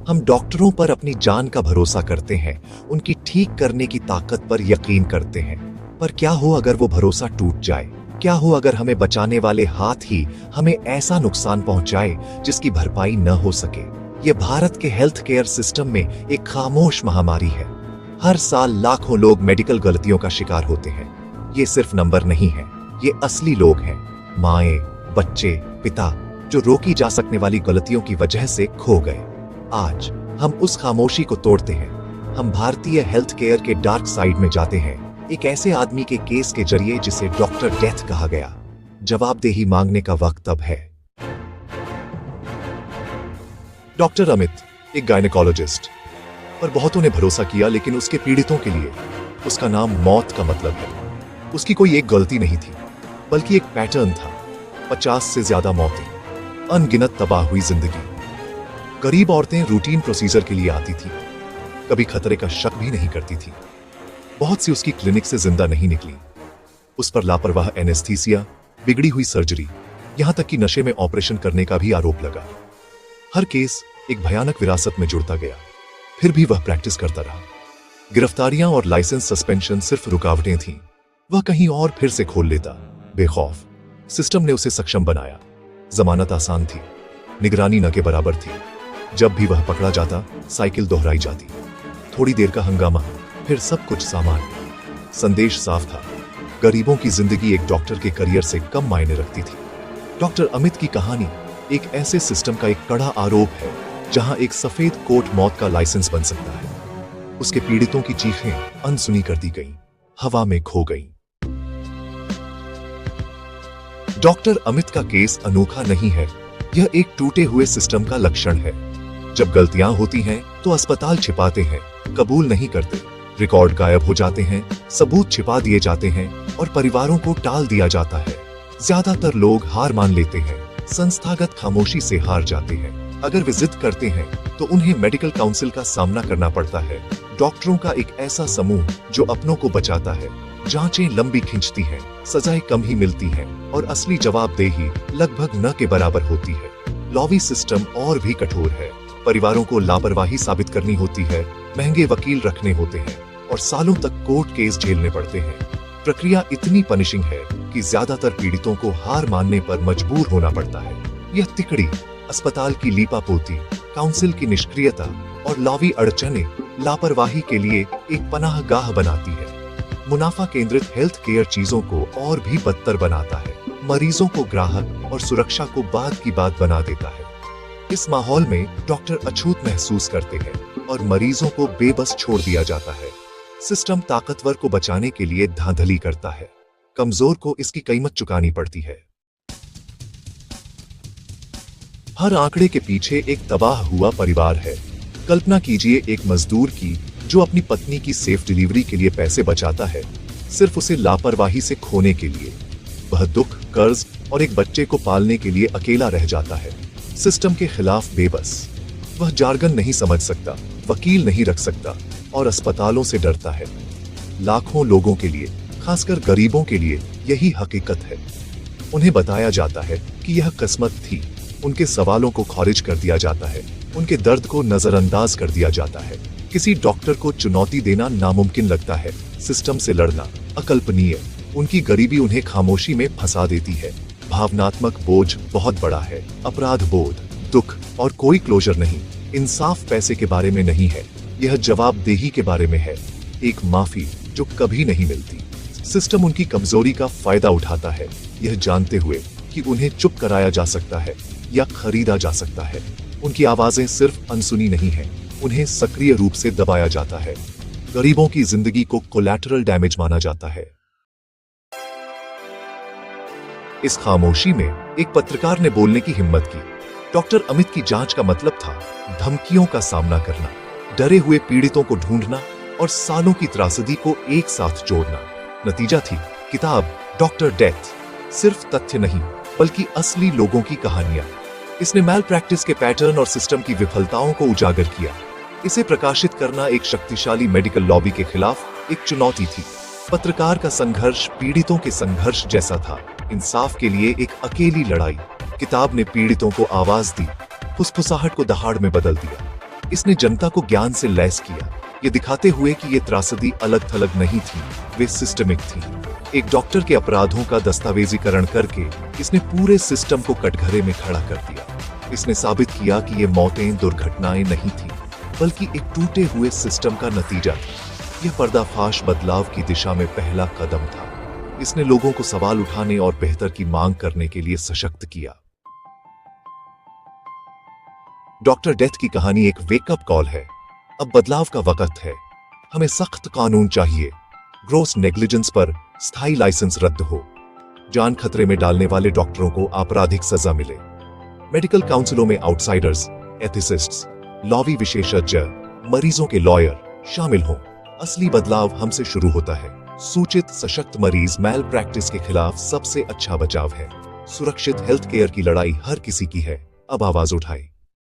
हम डॉक्टरों पर अपनी जान का भरोसा करते हैं, उनकी ठीक करने की ताकत पर यकीन करते हैं। पर क्या हो अगर वो भरोसा टूट जाए? क्या हो अगर हमें बचाने वाले हाथ ही हमें ऐसा नुकसान पहुंचाए जिसकी भरपाई न हो सके? ये भारत के हेल्थ केयर सिस्टम में एक खामोश महामारी है। हर साल लाखों लोग मेडिकल गलतियों का शिकार होते हैं। ये सिर्फ नंबर नहीं है, ये असली लोग हैं। माएं, बच्चे, पिता, जो रोकी जा सकने वाली गलतियों की वजह से खो गए। आज हम उस खामोशी को तोड़ते हैं। हम भारतीय हेल्थ केयर के डार्क साइड में जाते हैं, एक ऐसे आदमी के केस के जरिए जिसे डॉक्टर डेथ कहा गया। जवाबदेही मांगने का वक्त अब है। डॉक्टर अमित, एक गायनेकोलॉजिस्ट, पर बहुतों ने भरोसा किया, लेकिन उसके पीड़ितों के लिए उसका नाम मौत का मतलब है। उसकी कोई एक गलती नहीं थी, बल्कि एक पैटर्न था। 50 से ज्यादा मौतें, अनगिनत तबाह हुई जिंदगी। गरीब औरतें रूटीन प्रोसीजर के लिए आती थी, कभी खतरे का शक भी नहीं करती थी। बहुत सी उसकी क्लिनिक से जिंदा नहीं निकली। उस पर लापरवाह एनेस्थीसिया, बिगड़ी हुई सर्जरी, यहां तक कि नशे में ऑपरेशन करने का भी आरोप लगा। हर केस एक भयानक विरासत में जुड़ता गया, फिर भी वह प्रैक्टिस करता रहा। गिरफ्तारियां और लाइसेंस सस्पेंशन सिर्फ रुकावटें थीं। वह कहीं और फिर से खोल लेता, बेखौफ। सिस्टम ने उसे सक्षम बनाया। जमानत आसान थी, निगरानी न के बराबर थी। जब भी वह पकड़ा जाता, साइकिल दोहराई जाती। थोड़ी देर का हंगामा, फिर सब कुछ सामान्य। संदेश साफ था, गरीबों की जिंदगी एक डॉक्टर के करियर से कम मायने रखती थी। डॉक्टर अमित की कहानी एक ऐसे सिस्टम का एक कड़ा आरोप है जहां एक सफेद कोट मौत का लाइसेंस बन सकता है। उसके पीड़ितों की चीखें अनसुनी कर दी गईं, हवा में खो गईं। डॉक्टर अमित का केस अनोखा नहीं है, यह एक टूटे हुए सिस्टम का लक्षण है। जब गलतियां होती हैं तो अस्पताल छिपाते हैं, कबूल नहीं करते, रिकॉर्ड गायब हो जाते हैं, सबूत छिपा दिए जाते हैं और परिवारों को टाल दिया जाता है। ज्यादातर लोग हार मान लेते हैं, संस्थागत खामोशी से हार जाते हैं। अगर वे जिद करते हैं तो उन्हें मेडिकल काउंसिल का सामना करना पड़ता है, डॉक्टरों का एक ऐसा समूह जो अपनों को बचाता है। जांचें लंबी खिंचती हैं, सजाएं कम ही मिलती हैं और असली जवाबदेही लगभग न के बराबर होती है। लॉबी सिस्टम और भी कठोर है। परिवारों को लापरवाही साबित करनी होती है, महंगे वकील रखने होते हैं और सालों तक कोर्ट केस झेलने पड़ते हैं। प्रक्रिया इतनी पनिशिंग है कि ज्यादातर पीड़ितों को हार मानने पर मजबूर होना पड़ता है। यह तिकड़ी, अस्पताल की लीपापोती, काउंसिल की निष्क्रियता और लॉबी अड़चने लापरवाही के लिए एक पनाहगाह बनाती है। मुनाफा केंद्रित हेल्थ केयर चीजों को और भी बदतर बनाता है, मरीजों को ग्राहक और सुरक्षा को बाद की बात बना देता है। इस माहौल में डॉक्टर अछूत महसूस करते हैं और मरीजों को बेबस छोड़ दिया जाता है। सिस्टम ताकतवर को बचाने के लिए धांधली करता है, कमजोर को इसकी कीमत चुकानी पड़ती है। हर आंकड़े के पीछे एक तबाह हुआ परिवार है। कल्पना कीजिए एक मजदूर की जो अपनी पत्नी की सेफ डिलीवरी के लिए पैसे बचाता है, सिर्फ उसे लापरवाही से खोने के लिए। वह दुख, कर्ज और एक बच्चे को पालने के लिए अकेला रह जाता है, सिस्टम के खिलाफ बेबस। वह जार्गन नहीं समझ सकता, वकील नहीं रख सकता और अस्पतालों से डरता है। लाखों लोगों के लिए, खासकर गरीबों के लिए, यही हकीकत है। उन्हें बताया जाता है कि यह किस्मत थी। उनके सवालों को खारिज कर दिया जाता है, उनके दर्द को नजरअंदाज कर दिया जाता है। किसी डॉक्टर को चुनौती देना नामुमकिन लगता है, सिस्टम से लड़ना अकल्पनीय। उनकी गरीबी उन्हें खामोशी में फंसा देती है। भावनात्मक बोझ बहुत बड़ा है, अपराध बोध, दुख और कोई क्लोजर नहीं। इंसाफ पैसे के बारे में नहीं है, यह जवाबदेही के बारे में है, एक माफी जो कभी नहीं मिलती। सिस्टम उनकी कमजोरी का फायदा उठाता है, यह जानते हुए कि उन्हें चुप कराया जा सकता है या खरीदा जा सकता है। उनकी आवाजें सिर्फ अनसुनी नहीं हैं, उन्हें सक्रिय रूप से दबाया जाता है। गरीबों की जिंदगी को कोलैटरल डैमेज माना जाता है। इस खामोशी में एक पत्रकार ने बोलने की हिम्मत की। डॉक्टर अमित की जांच का मतलब था धमकियों का सामना करना, डरे हुए पीड़ितों को ढूंढना और सालों की त्रासदी को एक साथ जोड़ना। नतीजा थी किताब डॉक्टर डेथ, सिर्फ तथ्य नहीं बल्कि असली लोगों की कहानियां। इसने मैल प्रैक्टिस के पैटर्न और सिस्टम की विफलताओं को उजागर किया। इसे प्रकाशित करना एक शक्तिशाली मेडिकल लॉबी के खिलाफ एक चुनौती थी। पत्रकार का संघर्ष पीड़ितों के संघर्ष जैसा था, इंसाफ के लिए एक अकेली लड़ाई। किताब ने पीड़ितों को आवाज दी, फुसफुसाहट को दहाड़ में बदल दिया। इसने जनता को ज्ञान से लैस किया, ये दिखाते हुए कि ये त्रासदी अलग थलग नहीं थी, वे सिस्टमिक थी। एक डॉक्टर के अपराधों का दस्तावेजीकरण करके इसने पूरे सिस्टम को कटघरे में खड़ा कर दिया। इसने साबित किया कि ये मौतें दुर्घटनाएं नहीं थी, बल्कि एक टूटे हुए सिस्टम का नतीजा था। यह पर्दाफाश बदलाव की दिशा में पहला कदम था। इसने लोगों को सवाल उठाने और बेहतर की मांग करने के लिए सशक्त किया। डॉक्टर डेथ की कहानी एक वेकअप कॉल है। अब बदलाव का वक्त है। हमें सख्त कानून चाहिए। ग्रॉस नेग्लिजेंस पर स्थायी लाइसेंस रद्द हो। जान खतरे में डालने वाले डॉक्टरों को आपराधिक सजा मिले। मेडिकल काउंसिलों में आउटसाइडर्स, एथिसिस्ट्स, लॉवी विशेषज्ञ, मरीजों के लॉयर शामिल हों। असली बदलाव हमसे शुरू होता है। सूचित सशक्त मरीज मैल प्रैक्टिस के खिलाफ सबसे अच्छा बचाव है। सुरक्षित हेल्थ केयर की लड़ाई हर किसी की है। अब आवाज उठाएं।